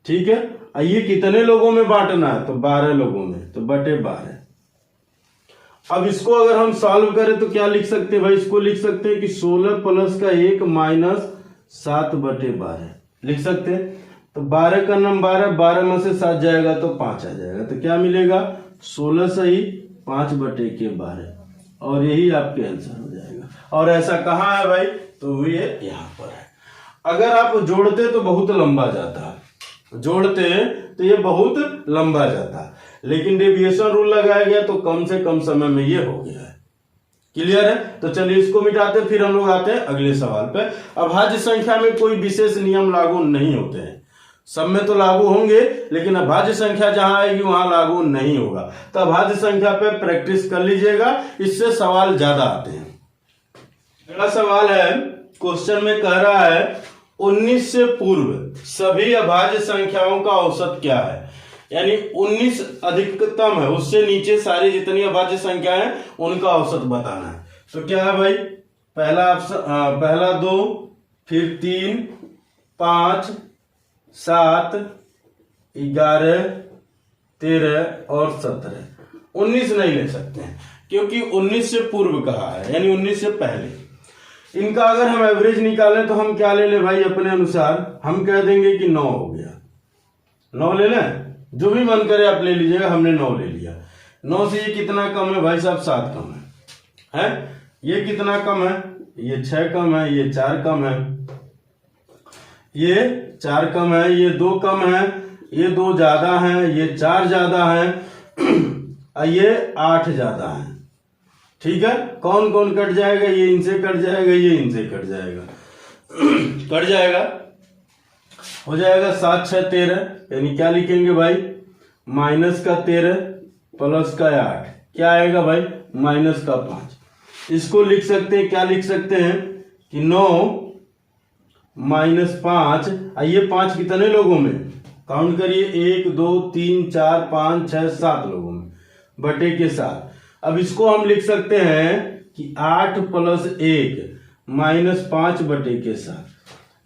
ठीक है। ये कितने लोगों में बांटना है? तो 12 लोगों में, तो बटे 12। अब इसको अगर हम सॉल्व करें तो क्या लिख सकते हैं भाई? इसको लिख सकते हैं कि 16 प्लस का 1 माइनस 7 बटे 12 लिख सकते हैं। तो 12 का नंबर 12, 12 में से 7 जाएगा तो 5 आ जाएगा। तो क्या मिलेगा? 16 सही 5 बटे के 12, और यही आपके आंसर हो जाएगा। और ऐसा कहाँ है भाई? तो ये यहाँ पर है। अगर आप जोड़ते तो बहुत लंबा जाता, जोड़ते तो ये बहुत लंबा जाता, लेकिन डेविएशन रूल लगाया गया तो कम से कम समय में ये हो गया है। क्लियर है? तो चलिए इसको मिटाते, फिर हम लोग आते हैं अगले सवाल पे। अभाज्य संख्या में कोई विशेष नियम लागू नहीं होते हैं, सब में तो लागू होंगे, लेकिन अभाज्य संख्या जहां आएगी वहां लागू नहीं होगा। तो अभाज्य संख्या पे प्रैक्टिस कर लीजिएगा, इससे सवाल ज्यादा आते हैं। अगला सवाल है, क्वेश्चन में कह रहा है 19 से पूर्व सभी अभाज्य संख्याओं का औसत क्या है? यानी 19 अधिकतम है, उससे नीचे सारी जितनी अभाज्य संख्या है उनका औसत बताना है। तो क्या है भाई? पहला 2, फिर 3, 5, 7, 11, 13 और 17। 19 नहीं ले सकते हैं, क्योंकि 19 से पूर्व कहा है, यानी 19 से पहले। इनका अगर हम एवरेज निकालें तो हम क्या ले ले भाई, अपने अनुसार हम कह देंगे कि 9 हो गया। 9 ले लें, जो भी मन करे आप ले लीजिएगा, हमने 9 ले लिया। 9 से ये कितना कम है भाई साहब, 7 कम है? ये कितना कम है, ये 6 कम है, ये 4 कम है, ये 4 कम है, ये 2 कम है, ये 2 ज्यादा है, ये 4 ज्यादा है, ये 8 ज्यादा है। ठीक है, कौन कौन कट जाएगा, ये इनसे कट जाएगा, ये इनसे कट जाएगा, कट जाएगा, हो जाएगा 7 6 13, यानी क्या लिखेंगे भाई, माइनस का 13 प्लस का 8, क्या आएगा भाई, माइनस का 5। इसको लिख सकते हैं, क्या लिख सकते हैं कि 9 माइनस 5, ये 5 कितने लोगों में, काउंट करिए, 1 2 3 4 5 6 7 लोगों में, बटे के 7। अब इसको हम लिख सकते हैं कि 8 प्लस 1 माइनस 5 बटे के 7।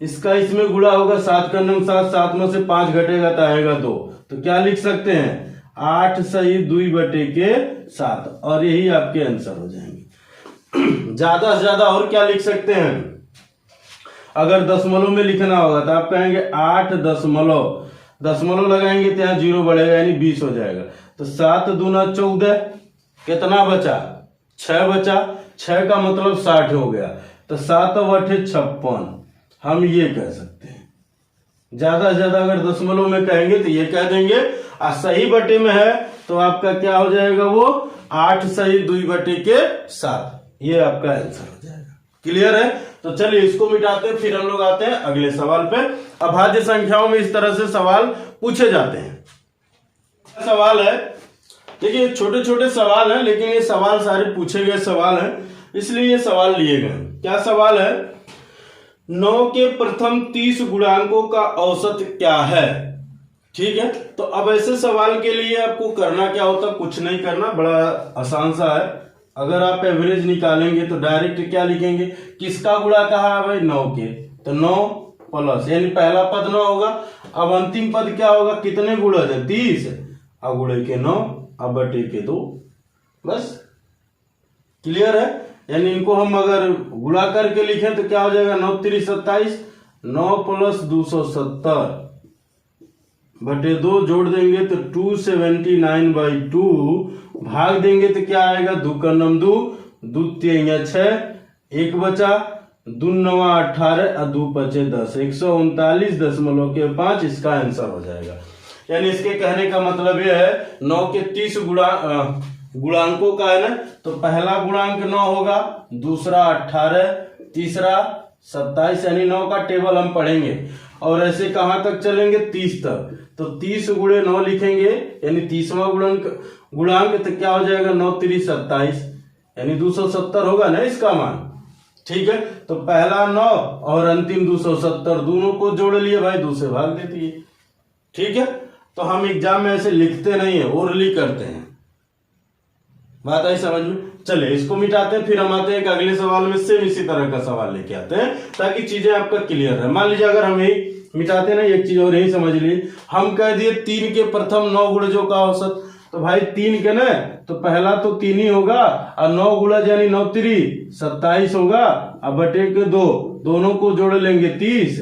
इसका इसमें गुणा होगा, 7 का नम 7, 7 में से 5 घटेगा तो आएगा 2, तो क्या लिख सकते हैं, 8 सही 2 बटे के 7, और यही आपके आंसर हो जाएंगे। ज्यादा से ज्यादा और क्या लिख सकते हैं, अगर दशमलव में लिखना होगा तो आप कहेंगे 8 दशमलव लगाएंगे तो यहाँ 0 बढ़ेगा, यानी 20 हो जाएगा। तो 7 दूना 14, कितना बचा, 6 बचा, 6 का मतलब 60 हो गया, तो 7 बटे 56 हम ये कह सकते हैं। ज्यादा से ज्यादा अगर दशमलव में कहेंगे तो ये कह देंगे, और सही बटे में है तो आपका क्या हो जाएगा, वो 8 सही 2 बटे के 7, ये आपका आंसर हो जाएगा। क्लियर है? तो चलिए इसको मिटाते हैं, फिर हम लोग आते हैं अगले सवाल पे। अभाज्य संख्याओं में इस तरह से सवाल पूछे जाते हैं। सवाल है, देखिए छोटे छोटे सवाल हैं, लेकिन ये सवाल सारे पूछे गए सवाल हैं, इसलिए ये सवाल लिए गए। क्या सवाल है, 9 के प्रथम 30 गुणांकों का औसत क्या है। ठीक है, तो अब ऐसे सवाल के लिए आपको करना क्या होता, कुछ नहीं करना, बड़ा आसान सा है। अगर आप एवरेज निकालेंगे तो डायरेक्ट क्या लिखेंगे, किसका गुणा कहा है भाई, 9 के, तो 9 प्लस, यानी पहला पद 9 होगा, अब अंतिम पद क्या होगा, कितने गुणा है, 30, अब गुणे के 9, अब बटे के 2, बस। क्लियर है? यानी इनको हम अगर गुणा करके लिखें तो क्या हो जाएगा, 9 3 27, 9 प्लस 270 बटे 2 जोड़ देंगे तो 279/2, भाग देंगे तो क्या आएगा, 2 का नम 2, 2 3 6, 1 बचा, 2 9 18 और 2 5 10, 139.5 इसका आंसर हो जाएगा। यानी इसके कहने का मतलब यह है, 9 के 30 गुणांकों का है ना, तो पहला गुणांक 9 होगा, दूसरा 18, तीसरा 27, यानी 9 का टेबल हम पढ़ेंगे और ऐसे कहां तक चलेंगे, 30 तक। तो 30 गुणे 9 लिखेंगे, यानी 30वां गुणांक तो क्या हो जाएगा, 9 3 27, यानी 270 होगा ना इसका मान। ठीक है, तो पहला 9 और अंतिम 270 दोनों को जोड़ लिए भाई, 2 से भाग देती है। ठीक है, तो हम एग्जाम में ऐसे लिखते नहीं है, ओरली करते हैं। बात आई समझ में? चले इसको मिटाते हैं, फिर हम आते हैं अगले सवाल में सेम इसी तरह का सवाल लेके आते हैं, ताकि चीजें आपका क्लियर है। मान लीजिए अगर हम यही मिटाते ना, एक चीज और यही समझ लीजिए, हम कह दिए 3 के प्रथम 9 गुणजों का औसत, तो भाई 3 के ना, तो पहला तो 3 ही होगा, और 9 गुणज यानी 9 3 27 होगा, अब बटे के 2, दोनों को जोड़ लेंगे 30,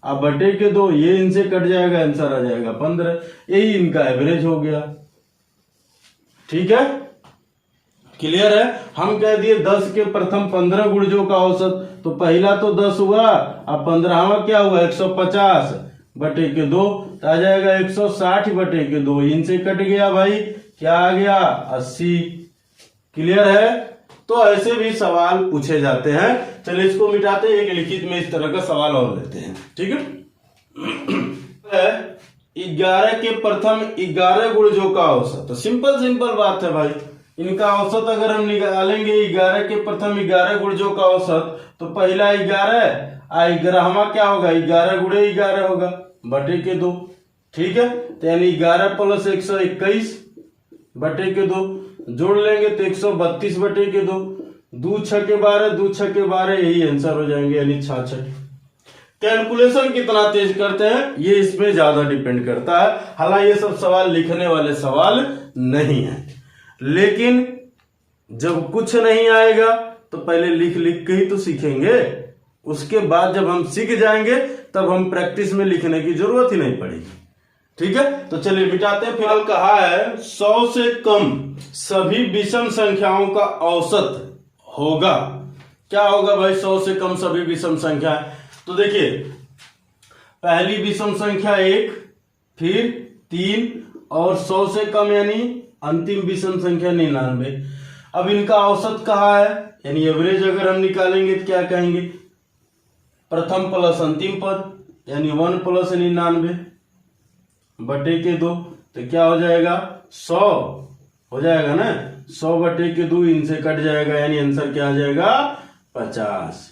अब बटे के 2, ये इनसे कट जाएगा, आंसर आ जाएगा 15, यही इनका एवरेज हो गया। ठीक है, क्लियर है? हम कह दिए 10 के प्रथम 15 गुणजों का औसत, तो पहला तो 10 हुआ, अब 15वां क्या हुआ, 150 बटे के 2, तो आ जाएगा 160 बटे के 2, इनसे कट गया भाई, क्या आ गया, 80। क्लियर है? तो ऐसे भी सवाल पूछे जाते हैं। चलिए इसको मिटाते हैं, एक लिखित में इस तरह का सवाल और लेते हैं। ठीक है, 11 के प्रथम 11 गुणजों का औसत, तो सिंपल बात है भाई, इनका औसत अगर हम निकालेंगे 11 के प्रथम 11 गुणजों का औसत, तो पहला 11, 11वां क्या होगा, 11 गुणे 11 होगा, बटे के 2। ठीक है, तो यानी 11 प्लस 121 बटे के 2, जोड़ लेंगे तो 132 बटे के 2, 2 6 के 12, 2 6 के 12, यही आंसर हो जाएंगे, यानी 66। कैलकुलेशन कितना तेज करते हैं ये इसमें ज्यादा डिपेंड करता है। हालांकि ये सब सवाल लिखने वाले सवाल नहीं है, लेकिन जब कुछ नहीं आएगा तो पहले लिख लिख के ही तो सीखेंगे, उसके बाद जब हम सीख जाएंगे तब हम प्रैक्टिस में लिखने की जरूरत ही नहीं पड़ेगी। ठीक है, तो चलिए मिटाते हैं। फिलहाल कहा है 100 से कम सभी विषम संख्याओं का औसत होगा। क्या होगा भाई 100 से कम सभी विषम संख्या? तो देखिए पहली विषम संख्या 1, फिर 3 और 100 से कम यानी अंतिम विषम संख्या 99। अब इनका औसत कहा है यानी एवरेज अगर हम निकालेंगे तो क्या कहेंगे, प्रथम प्लस अंतिम पद यानी 1 प्लस 99 बटे के 2, तो क्या हो जाएगा 100 हो जाएगा ना, 100 बटे के 2 इनसे कट जाएगा यानी आंसर क्या आ जाएगा 50।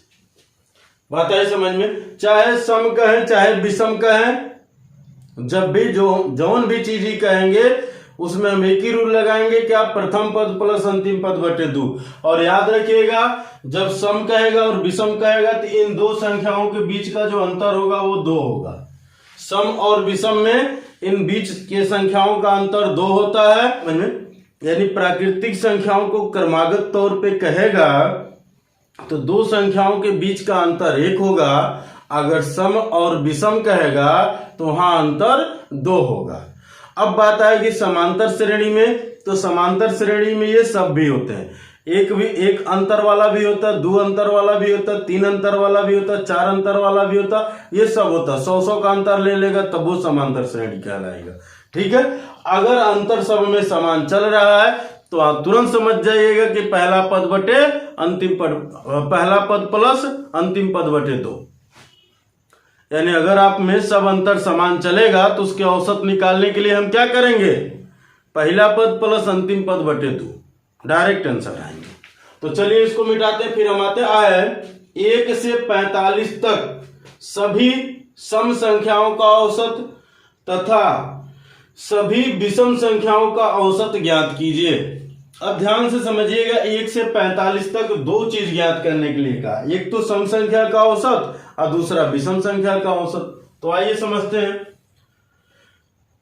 बात है समझ में? चाहे सम कहें चाहे विषम कहें, जब भी जौन भी चीज ही कहेंगे उसमें हम एक ही रूल लगाएंगे, क्या, प्रथम पद प्लस अंतिम पद बटे 2। और याद रखिएगा जब सम कहेगा और विषम कहेगा तो इन दो संख्याओं के बीच का जो अंतर होगा वो 2 होगा। सम और विषम में इन बीच के संख्याओं का अंतर 2 होता है, यानी प्राकृतिक संख्याओं को क्रमागत तौर पे कहेगा तो दो संख्याओं के बीच का अंतर 1 होगा। अगर सम और विषम कहेगा तो वहां अंतर 2 होगा। अब बात आएगी समांतर श्रेणी में, तो समांतर श्रेणी में ये सब भी होते हैं, एक अंतर वाला भी होता है, 2 अंतर वाला भी होता है, 3 अंतर वाला भी होता है, 4 अंतर वाला भी होता है, ये सब होता है। 100 का अंतर ले लेगा तब वो समांतर श्रेणी कहलाएगा। ठीक है, अगर अंतर सब में समान चल रहा है तो आप तुरंत समझ जाइएगा कि पहला पद बटे अंतिम पद, पहला पद प्लस अंतिम पद बटे 2, यानी अगर आप में सब अंतर समान चलेगा तो उसके औसत निकालने के लिए हम क्या करेंगे, पहला पद प्लस अंतिम पद बटे 2, डायरेक्ट आंसर आएंगे। तो चलिए इसको मिटाते हैं, फिर हम आते आए 1 से 45 तक सभी सम संख्याओं का औसत तथा सभी विषम संख्याओं का औसत ज्ञात कीजिए। अब ध्यान से समझिएगा, 1 से 45 तक 2 चीज ज्ञात करने के लिए कहा, एक तो सम संख्या का औसत और दूसरा विषम संख्या का औसत। तो आइए समझते हैं,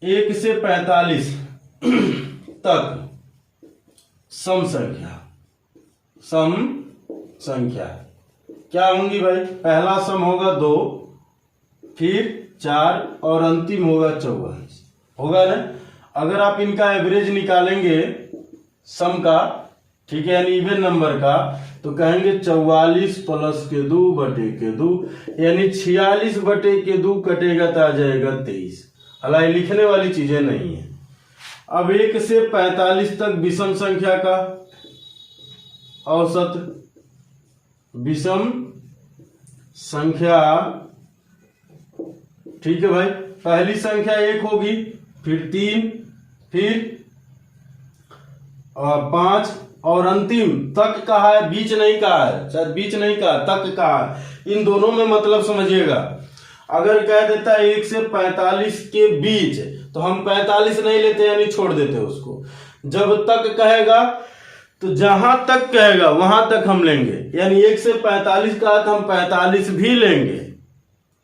1 से 45 तक सम संख्या क्या होंगी भाई, पहला सम होगा 2, फिर 4 और अंतिम होगा 44, होगा ना। अगर आप इनका एवरेज निकालेंगे सम का, ठीक है, यानी इवन नंबर का, तो कहेंगे 44 प्लस के 2 बटे के 2 यानी 46 बटे के 2 कटेगा तो आ जाएगा 23। हालांकि लिखने वाली चीजें नहीं है। अब 1 से 45 तक विषम संख्या का औसत, विषम संख्या, ठीक है भाई, पहली संख्या 1 होगी, फिर 3, फिर 5 और अंतिम तक कहा है, बीच नहीं कहा है, शायद बीच नहीं कहा, तक कहा है। इन दोनों में मतलब समझिएगा, अगर कह देता है 1 से 45 के बीच तो हम 45 नहीं लेते यानी छोड़ देते उसको। जब तक कहेगा तो जहां तक कहेगा वहां तक हम लेंगे, यानी 1 से 45 कहा तो हम 45 भी लेंगे।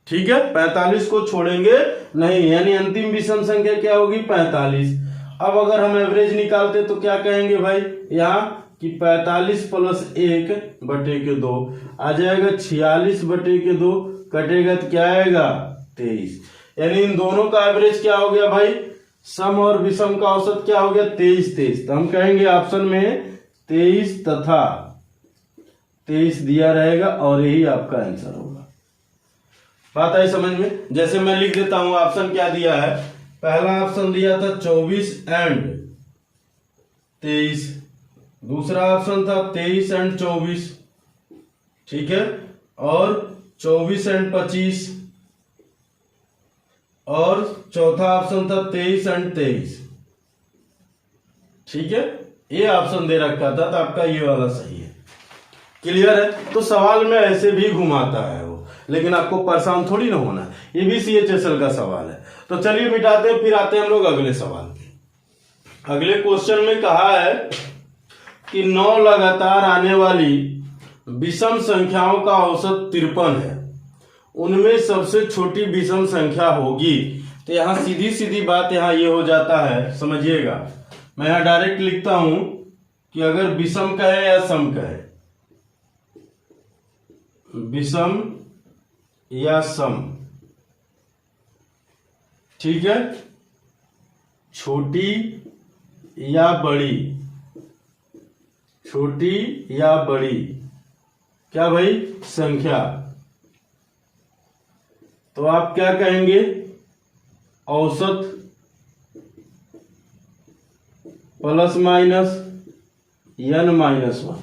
ठीक है, 45 को छोड़ेंगे नहीं, यानी अंतिम विषम संख्या क्या होगी 45। अब अगर हम एवरेज निकालते तो क्या कहेंगे भाई यहाँ कि 45 प्लस 1 बटे के 2 आ जाएगा 46 बटे के 2, कटेगा तो क्या आएगा 23। यानी इन दोनों का एवरेज क्या हो गया भाई, सम और विषम का औसत क्या हो गया 23। तो हम कहेंगे ऑप्शन में 23 तथा 23 दिया रहेगा और यही आपका आंसर होगा। बात आई समझ में? जैसे मैं लिख देता हूं, ऑप्शन क्या दिया है, पहला ऑप्शन दिया था 24 एंड 23, दूसरा ऑप्शन था 23 एंड 24, ठीक है, और 24 एंड 25, और चौथा ऑप्शन था 23 एंड 23। ठीक है, ये ऑप्शन दे रखा था तो आपका ये वाला सही है। क्लियर है? तो सवाल में ऐसे भी घुमाता है वो, लेकिन आपको परेशान थोड़ी ना होना, ये भी CHSL का सवाल है। तो चलिए मिटाते हैं, फिर आते हैं हम लोग अगले सवाल पे। अगले क्वेश्चन में कहा है कि 9 लगातार आने वाली विषम संख्याओं का औसत 53 है, उनमें सबसे छोटी विषम संख्या होगी। तो यहां सीधी सीधी बात यहां ये हो जाता है, समझिएगा, मैं यहां डायरेक्ट लिखता हूं कि अगर विषम का है या सम का है, विषम या सम, ठीक है, छोटी या बड़ी, छोटी या बड़ी क्या भाई संख्या, तो आप क्या कहेंगे, औसत प्लस माइनस n-1,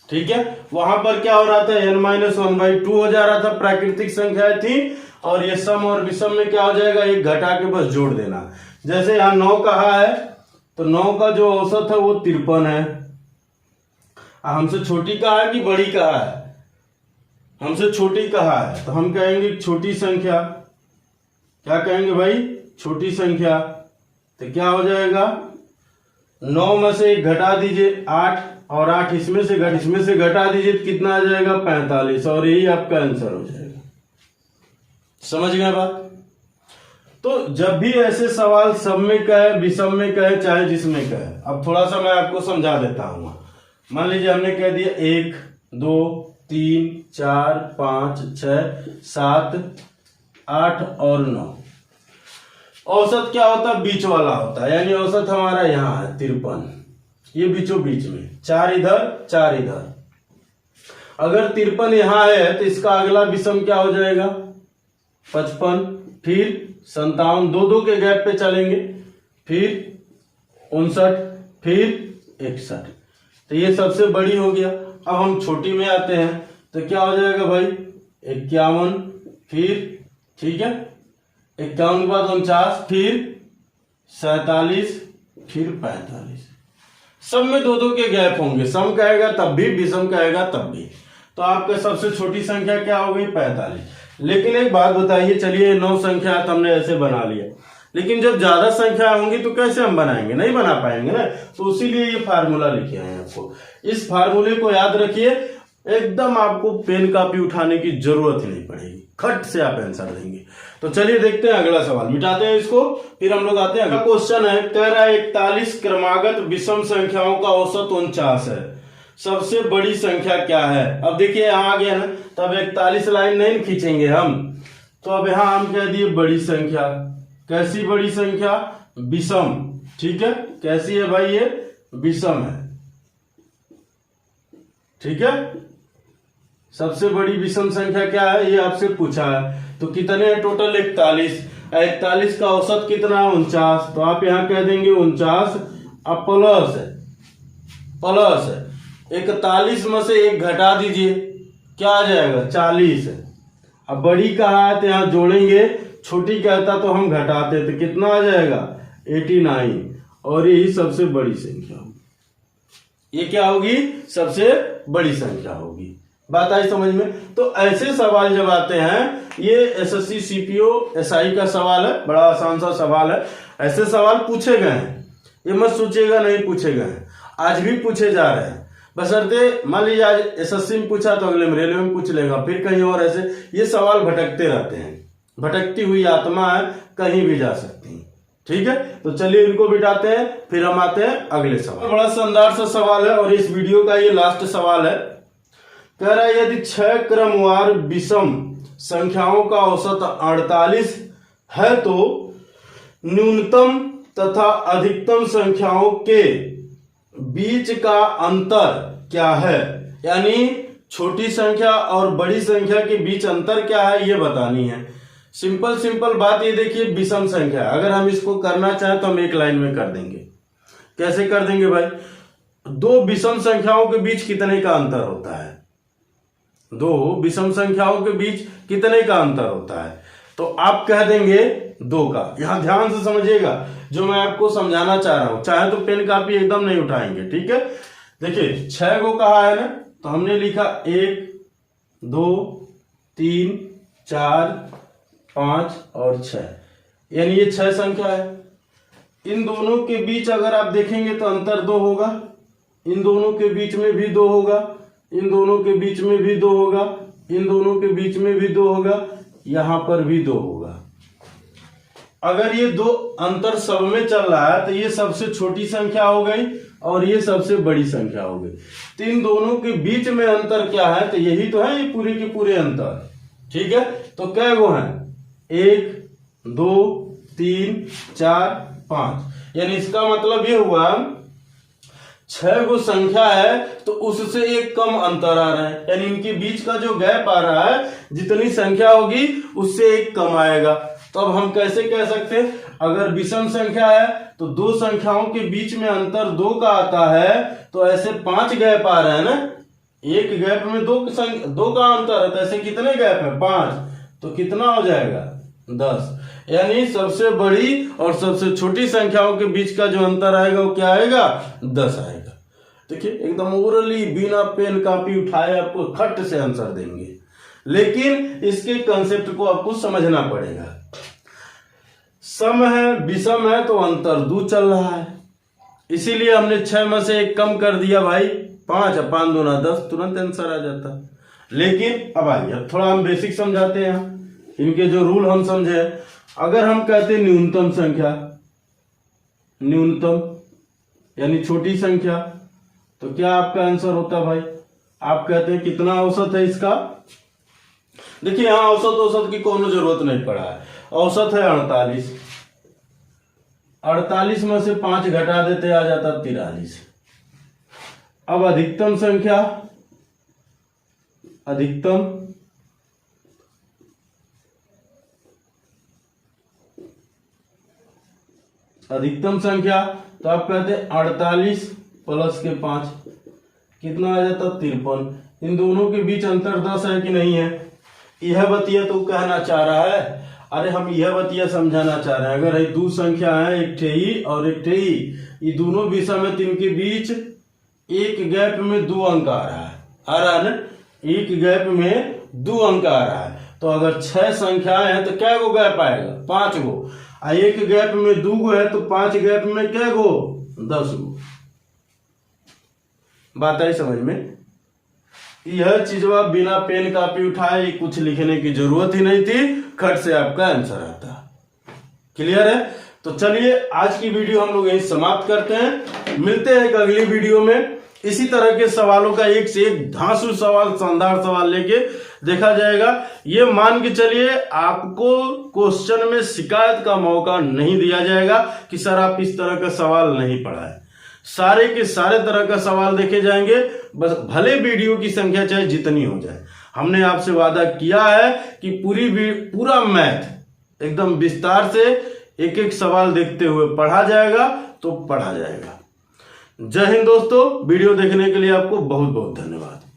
ठीक है। वहां पर क्या हो रहा था, n-1/2 हो जा रहा था, प्राकृतिक संख्या थी, और ये सम और विषम में क्या हो जाएगा, एक घटा के बस जोड़ देना। जैसे यहां 9 कहा है तो 9 का जो औसत है वो 53 है। हमसे छोटी कहा है कि बड़ी कहा है, हमसे छोटी कहा है, तो हम कहेंगे छोटी संख्या, क्या कहेंगे भाई, छोटी संख्या। तो क्या हो जाएगा, 9 में से 1 घटा दीजिए 8, और 8 इसमें से घटा दीजिए तो कितना आ जाएगा 45, और यही आपका आंसर हो जाएगा। समझ गए बात। तो जब भी ऐसे सवाल सम में कहे, विषम में कहे, चाहे जिसमें कहे, अब थोड़ा सा मैं आपको समझा देता हूं। मान लीजिए हमने कह दिया 1 2 3 4 5 6 7 8 और 9, औसत क्या होता है, बीच वाला होता है, यानी औसत हमारा यहाँ है 53, ये बीचों बीच में, 4 इधर 4 इधर। अगर 53 यहाँ है तो इसका अगला विषम क्या हो जाएगा 55, फिर 57, 2 के गैप पे चलेंगे, फिर 59, फिर 61, तो ये सबसे बड़ी हो गया। अब हम छोटी में आते हैं तो क्या हो जाएगा भाई 51, फिर ठीक है 51 के बाद 49, फिर 47, फिर 45, सब में 2 के गैप होंगे, सम कहेगा तब भी, विषम कहेगा तब भी। तो आपका सबसे छोटी संख्या क्या हो गई 45। लेकिन एक बात बताइए, चलिए 9 संख्या तो हमने ऐसे बना लिया, लेकिन जब ज्यादा संख्या होंगी तो कैसे हम बनाएंगे, नहीं बना पाएंगे ना। तो इसीलिए ये फार्मूला लिखे हैं आपको, इस फार्मूले को याद रखिए, एकदम आपको पेन कापी उठाने की जरूरत ही नहीं पड़ेगी, खट से आप आंसर देंगे। तो चलिए देखते हैं अगला सवाल, मिटाते हैं इसको, फिर हम लोग आते हैं। अगला क्वेश्चन है 1341 क्रमागत विषम संख्याओं का औसत 49 है, सबसे बड़ी संख्या क्या है। अब देखिए यहाँ आ गया ना, तब 41 लाइन नहीं खींचेंगे हम, तो अब यहाँ हम कह दिए बड़ी संख्या। कैसी बड़ी संख्या, विषम, ठीक है, कैसी है भाई, ये विषम है, ठीक है। सबसे बड़ी विषम संख्या क्या है, ये आपसे पूछा है। तो कितने हैं टोटल 41, 41 का औसत कितना 49, तो आप यहां कह देंगे 49 अब प्लस 41 में से 1 घटा दीजिए, क्या आ जाएगा 40। अब बड़ी कहा है तो यहां जोड़ेंगे, छोटी कहता तो हम घटाते, तो कितना आ जाएगा 89, और यही सबसे बड़ी संख्या होगी। ये क्या होगी, सबसे बड़ी संख्या होगी। बात आई समझ में। तो ऐसे सवाल जब आते हैं, ये एसएससी सीपीओ एसआई का सवाल है, बड़ा आसान सा सवाल है, ऐसे सवाल पूछे गए हैं, ये मत सोचिएगा नहीं पूछे गए हैं, आज भी पूछे जा रहे हैं। बशर्ते मान लीजिए आज एसएससी में पूछा तो अगले में रेलवे में पूछ लेगा, फिर कहीं और, ऐसे ये सवाल भटकते रहते हैं, भटकती हुई आत्मा है, कहीं भी जा सकती है, ठीक है। तो चलिए इनको बिठाते हैं, फिर हम आते हैं अगले सवाल। बड़ा शानदार सा सवाल है और इस वीडियो का ये लास्ट सवाल है। कह रहा है यदि 6 क्रमवार विषम संख्याओं का औसत 48 है तो न्यूनतम तथा अधिकतम संख्याओं के बीच का अंतर क्या है, यानी छोटी संख्या और बड़ी संख्या के बीच अंतर क्या है ये बतानी है। सिंपल बात ये देखिए, विषम संख्या अगर हम इसको करना चाहें तो हम एक लाइन में कर देंगे। कैसे कर देंगे भाई, 2 विषम संख्याओं के बीच कितने का अंतर होता है, 2 विषम संख्याओं के बीच कितने का अंतर होता है, तो आप कह देंगे 2 का। यहां ध्यान से समझिएगा जो मैं आपको समझाना चाह रहा हूं, चाहे तो पेन कापी एकदम नहीं उठाएंगे, ठीक है। देखिए 6 को कहा है ना, तो हमने लिखा 1 2 3 4 5 और 6, यानी ये 6 संख्या है। इन दोनों के बीच अगर आप देखेंगे तो अंतर 2 होगा, इन दोनों के बीच में भी 2 होगा, इन दोनों के बीच में भी 2 होगा, इन दोनों के बीच में भी 2 होगा, यहां पर भी 2 होगा। अगर ये 2 अंतर सब में चल रहा है तो ये सबसे छोटी संख्या हो गई, और ये सबसे बड़ी संख्या हो गई। तो इन दोनों के बीच में अंतर क्या है, तो यही तो है ये पूरे के पूरे अंतर। ठीक है, तो कै गो हैं, 1 2 3 4 5, यानी इसका मतलब ये हुआ 6 गो संख्या है तो उससे एक कम अंतर आ रहा है, यानी इनके बीच का जो गैप आ रहा है जितनी संख्या होगी उससे एक कम आएगा। तो अब हम कैसे कह सकते हैं, अगर विषम संख्या है तो दो संख्याओं के बीच में अंतर 2 का आता है, तो ऐसे 5 गैप आ रहे हैं ना, एक गैप में 2 का अंतर है, तो ऐसे कितने गैप है 5, तो कितना हो जाएगा 10, यानी सबसे बड़ी और सबसे छोटी संख्याओं के बीच का जो अंतर आएगा वो क्या आएगा 10 आएगा। देखिए एकदम ओरली बिना पेन कॉपी उठाए आपको खट से आंसर देंगे, लेकिन इसके कंसेप्ट को आपको समझना पड़ेगा। सम है विषम है तो अंतर 2 चल रहा है, इसीलिए हमने 6 में से 1 कम कर दिया भाई 5, 5 दूना 10, तुरंत आंसर आ जाता। लेकिन अब आइए थोड़ा हम बेसिक समझाते हैं, इनके जो रूल हम समझे। अगर हम कहते हैं न्यूनतम संख्या, न्यूनतम यानी छोटी संख्या, तो क्या आपका आंसर होता भाई, आप कहते हैं कितना औसत है इसका। देखिए यहां औसत की कोनो जरूरत नहीं पड़ा है, औसत है 48, 48 में से 5 घटा देते आ जाता 43। अब अधिकतम संख्या, अधिकतम संख्या, तो आप कहते हैं 48 प्लस के 5 कितना आ जाता 53। इन दोनों के बीच अंतर 10 है कि नहीं है, यह बतिया तो कहना चाह रहा है। अरे हम यह बतिया समझाना चाह रहे हैं, अगर ये 2 संख्या है, एक ठेई और एक ठेई, ये दोनों विषम है, इनके बीच एक गैप में 2 अंक आ रहा है ना, एक गैप में 2 अंक आ रहा है। तो अगर 6 संख्याएं हैं तो क्या गो गैप आएगा 5 गो, एक गैप में 2 गो है तो 5 गैप में क्या गो 10 गो। बात आई समझ में। यह चीजवा बिना पेन कॉपी उठाए कुछ लिखने की जरूरत ही नहीं थी, खट से आपका आंसर आता। क्लियर है। तो चलिए आज की वीडियो हम लोग यही समाप्त करते हैं, मिलते हैं एक अगली वीडियो में। इसी तरह के सवालों का एक से एक धांसू सवाल, शानदार सवाल लेके देखा जाएगा। ये मान के चलिए आपको क्वेश्चन में शिकायत का मौका नहीं दिया जाएगा कि सर आप इस तरह का सवाल नहीं पढ़ा है। सारे के सारे तरह का सवाल देखे जाएंगे, बस भले वीडियो की संख्या चाहे जितनी हो जाए। हमने आपसे वादा किया है कि पूरा मैथ एकदम विस्तार से एक एक सवाल देखते हुए पढ़ा जाएगा, तो पढ़ा जाएगा। जय हिंद दोस्तों, वीडियो देखने के लिए आपको बहुत बहुत धन्यवाद।